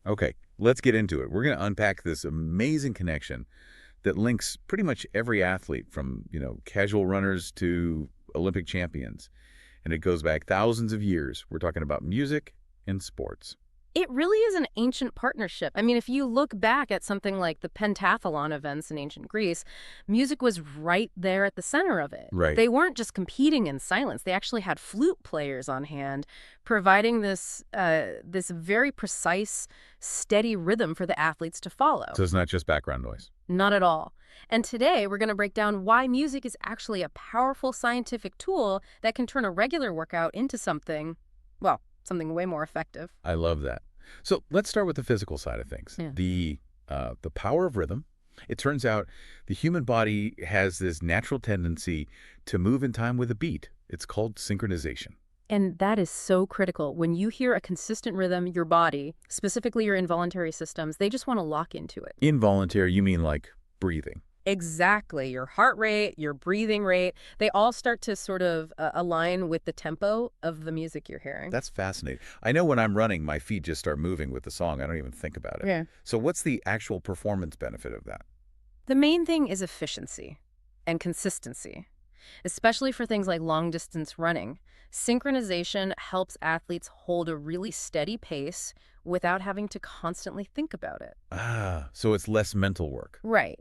Okay, let's get into it. We're going to unpack this amazing connection that links pretty much every athlete from, casual runners to Olympic champions. And it goes back thousands of years. We're talking about music and sports. It really is an ancient partnership. I mean, if you look back at something like the pentathlon events in ancient Greece, music was right there at the center of it. Right. They weren't just competing in silence. They actually had flute players on hand, providing this very precise, steady rhythm for the athletes to follow. So it's not just background noise. Not at all. And today, we're going to break down why music is actually a powerful scientific tool that can turn a regular workout into something, well, something way more effective. I love that. So let's start with the physical side of things. Yeah. The power of rhythm. It turns out the human body has this natural tendency to move in time with a beat. It's called synchronization. And that is so critical. When you hear a consistent rhythm, your body, specifically your involuntary systems, they just want to lock into it. Involuntary, you mean like breathing? Exactly. Your heart rate, your breathing rate, they all start to sort of align with the tempo of the music you're hearing. That's fascinating. I know when I'm running, my feet just start moving with the song. I don't even think about it. Yeah. So what's the actual performance benefit of that? The main thing is efficiency and consistency, especially for things like long-distance running. Synchronization helps athletes hold a really steady pace without having to constantly think about it. So it's less mental work. Right.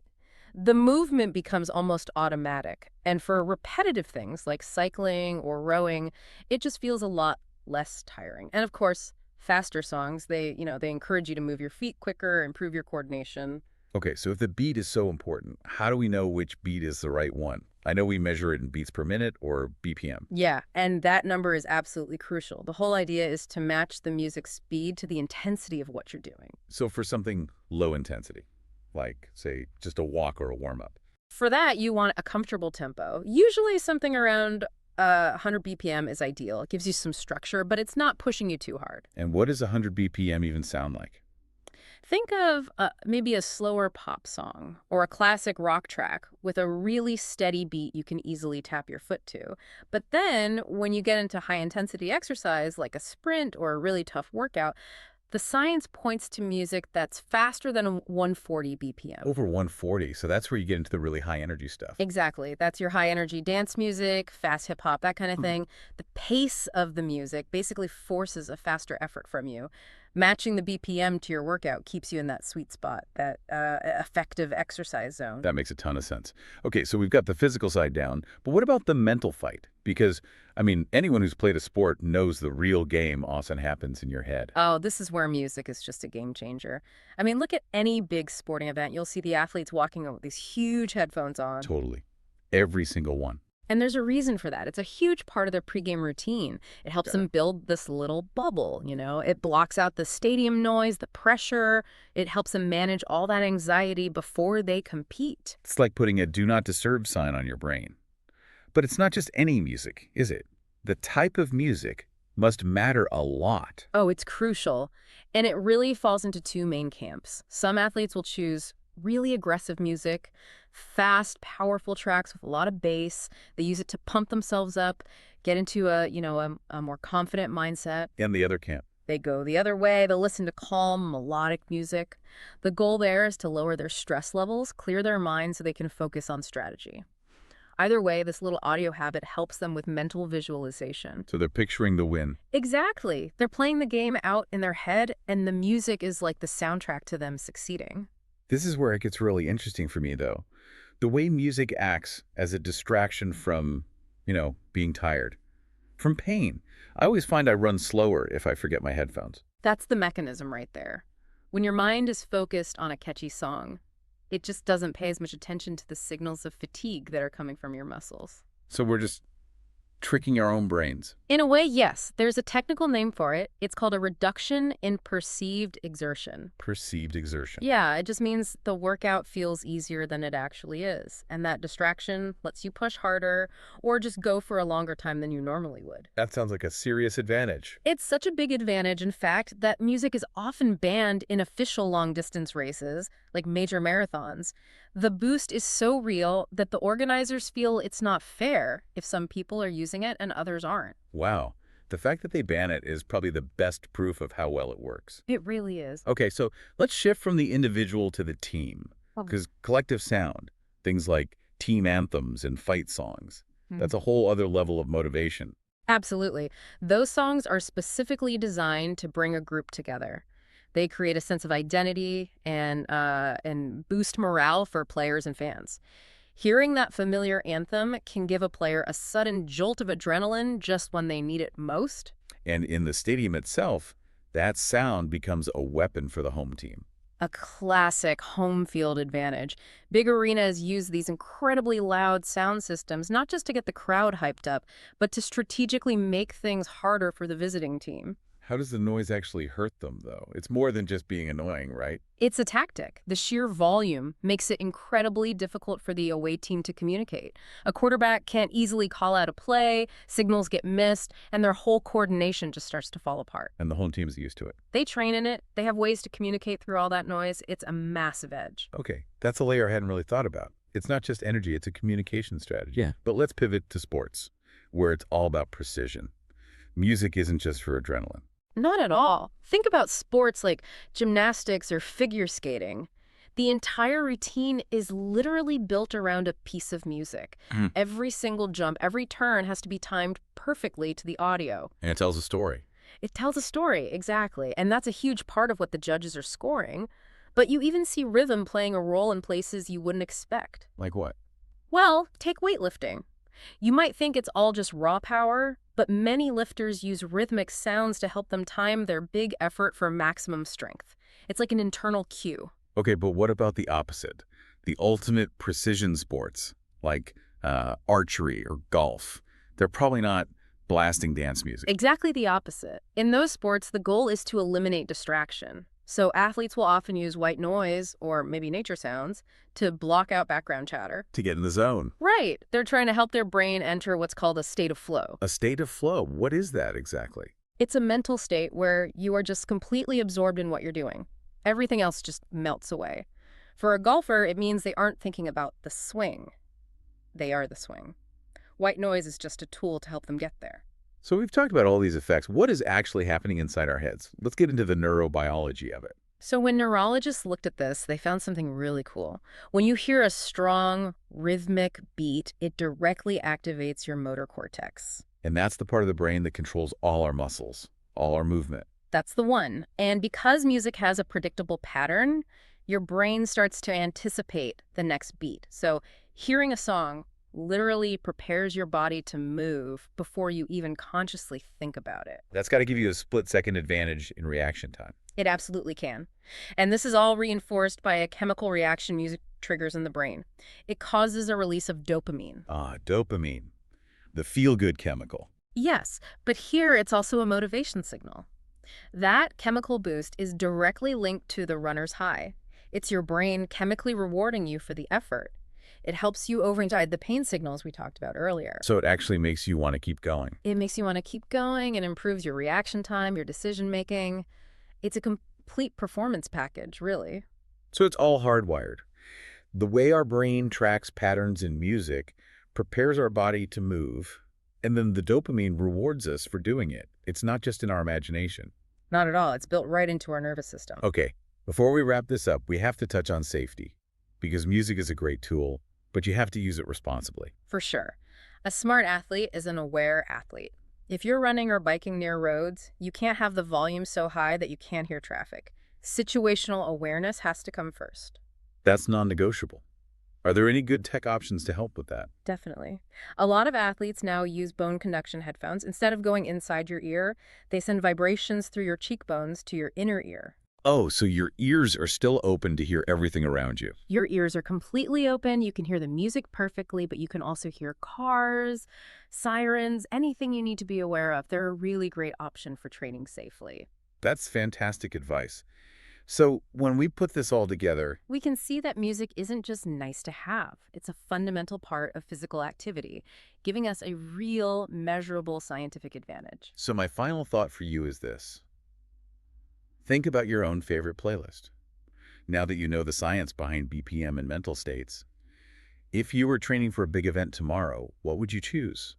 The movement becomes almost automatic. And for repetitive things like cycling or rowing, it just feels a lot less tiring. And of course, faster songs, they encourage you to move your feet quicker, improve your coordination. Okay, so if the beat is so important, how do we know which beat is the right one? I know we measure it in beats per minute or BPM. Yeah, and that number is absolutely crucial. The whole idea is to match the music's speed to the intensity of what you're doing. So for something low intensity, like, say, just a walk or a warm-up. For that, you want a comfortable tempo. Usually something around 100 BPM is ideal. It gives you some structure, but it's not pushing you too hard. And what does 100 BPM even sound like? Think of maybe a slower pop song or a classic rock track with a really steady beat you can easily tap your foot to. But then when you get into high-intensity exercise like a sprint or a really tough workout, the science points to music that's faster than 140 BPM. Over 140, so that's where you get into the really high energy stuff. Exactly. That's your high-energy dance music, fast hip-hop, that kind of thing. The pace of the music basically forces a faster effort from you. Matching the BPM to your workout keeps you in that sweet spot, that effective exercise zone. That makes a ton of sense. Okay, so we've got the physical side down, but what about the mental fight? Because, anyone who's played a sport knows the real game often happens in your head. Oh, this is where music is just a game changer. Look at any big sporting event. You'll see the athletes walking with these huge headphones on. Totally. Every single one. And there's a reason for that. It's a huge part of their pregame routine. It helps them build this little bubble, It blocks out the stadium noise, the pressure. It helps them manage all that anxiety before they compete. It's like putting a do not disturb sign on your brain. But it's not just any music, is it? The type of music must matter a lot. Oh, it's crucial. And it really falls into two main camps. Some athletes will choose really aggressive music, fast, powerful tracks with a lot of bass. They use it to pump themselves up, get into a more confident mindset. And the other camp. They go the other way. They'll listen to calm, melodic music. The goal there is to lower their stress levels, clear their mind so they can focus on strategy. Either way, this little audio habit helps them with mental visualization. So they're picturing the win. Exactly. They're playing the game out in their head, and the music is like the soundtrack to them succeeding. This is where it gets really interesting for me, though. The way music acts as a distraction from, being tired. From pain. I always find I run slower if I forget my headphones. That's the mechanism right there. When your mind is focused on a catchy song, it just doesn't pay as much attention to the signals of fatigue that are coming from your muscles. So we're just tricking our own brains. In a way, yes. There's a technical name for it. It's called a reduction in perceived exertion. Perceived exertion. Yeah, it just means the workout feels easier than it actually is. And that distraction lets you push harder or just go for a longer time than you normally would. That sounds like a serious advantage. It's such a big advantage, in fact, that music is often banned in official long-distance races, like major marathons. The boost is so real that the organizers feel it's not fair if some people are using it and others aren't. Wow. The fact that they ban it is probably the best proof of how well it works. It really is. Okay, so let's shift from the individual to the team, Oh. because collective sound, things like team anthems and fight songs, Hmm. that's a whole other level of motivation. Absolutely. Those songs are specifically designed to bring a group together. They create a sense of identity and boost morale for players and fans. Hearing that familiar anthem can give a player a sudden jolt of adrenaline just when they need it most. And in the stadium itself, that sound becomes a weapon for the home team. A classic home field advantage. Big arenas use these incredibly loud sound systems not just to get the crowd hyped up, but to strategically make things harder for the visiting team. How does the noise actually hurt them, though? It's more than just being annoying, right? It's a tactic. The sheer volume makes it incredibly difficult for the away team to communicate. A quarterback can't easily call out a play, signals get missed, and their whole coordination just starts to fall apart. And the home team's used to it. They train in it. They have ways to communicate through all that noise. It's a massive edge. Okay, that's a layer I hadn't really thought about. It's not just energy, it's a communication strategy. Yeah. But let's pivot to sports, where it's all about precision. Music isn't just for adrenaline. Not at all. Think about sports like gymnastics or figure skating. The entire routine is literally built around a piece of music. Mm. Every single jump, every turn has to be timed perfectly to the audio. And it tells a story. It tells a story, exactly, and that's a huge part of what the judges are scoring. But you even see rhythm playing a role in places you wouldn't expect. Like what? Well, take weightlifting. You might think it's all just raw power, but many lifters use rhythmic sounds to help them time their big effort for maximum strength. It's like an internal cue. Okay, but what about the opposite? The ultimate precision sports, like archery or golf. They're probably not blasting dance music. Exactly the opposite. In those sports, the goal is to eliminate distraction. So athletes will often use white noise, or maybe nature sounds, to block out background chatter. To get in the zone. Right. They're trying to help their brain enter what's called a state of flow. A state of flow. What is that exactly? It's a mental state where you are just completely absorbed in what you're doing. Everything else just melts away. For a golfer, it means they aren't thinking about the swing. They are the swing. White noise is just a tool to help them get there. So we've talked about all these effects. What is actually happening inside our heads? Let's get into the neurobiology of it. So when neurologists looked at this, they found something really cool. When you hear a strong, rhythmic beat, it directly activates your motor cortex. And that's the part of the brain that controls all our muscles, all our movement. That's the one. And because music has a predictable pattern, your brain starts to anticipate the next beat. So hearing a song literally prepares your body to move before you even consciously think about it. That's got to give you a split-second advantage in reaction time. It absolutely can. And this is all reinforced by a chemical reaction music triggers in the brain. It causes a release of dopamine. Ah, dopamine, the feel-good chemical. Yes, but here it's also a motivation signal. That chemical boost is directly linked to the runner's high. It's your brain chemically rewarding you for the effort. It helps you override the pain signals we talked about earlier. So it actually makes you want to keep going. It makes you want to keep going and improves your reaction time, your decision making. It's a complete performance package, really. So it's all hardwired. The way our brain tracks patterns in music prepares our body to move, and then the dopamine rewards us for doing it. It's not just in our imagination. Not at all. It's built right into our nervous system. Okay, before we wrap this up, we have to touch on safety, because music is a great tool, but you have to use it responsibly. For sure. A smart athlete is an aware athlete. If you're running or biking near roads, you can't have the volume so high that you can't hear traffic. Situational awareness has to come first. That's non-negotiable. Are there any good tech options to help with that? Definitely. A lot of athletes now use bone conduction headphones. Instead of going inside your ear, they send vibrations through your cheekbones to your inner ear. Oh, so your ears are still open to hear everything around you. Your ears are completely open. You can hear the music perfectly, but you can also hear cars, sirens, anything you need to be aware of. They're a really great option for training safely. That's fantastic advice. So when we put this all together, We can see that music isn't just nice to have. It's a fundamental part of physical activity, giving us a real, measurable scientific advantage. so my final thought for you is this. Think about your own favorite playlist. Now that you know the science behind BPM and mental states, if you were training for a big event tomorrow, what would you choose?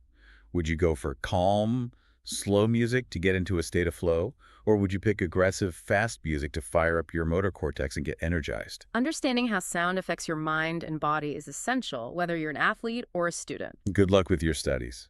Would you go for calm, Slow music to get into a state of flow? Or would you pick aggressive, fast music to fire up your motor cortex and get energized? Understanding how sound affects your mind and body is essential, whether you're an athlete or a student. Good luck with your studies.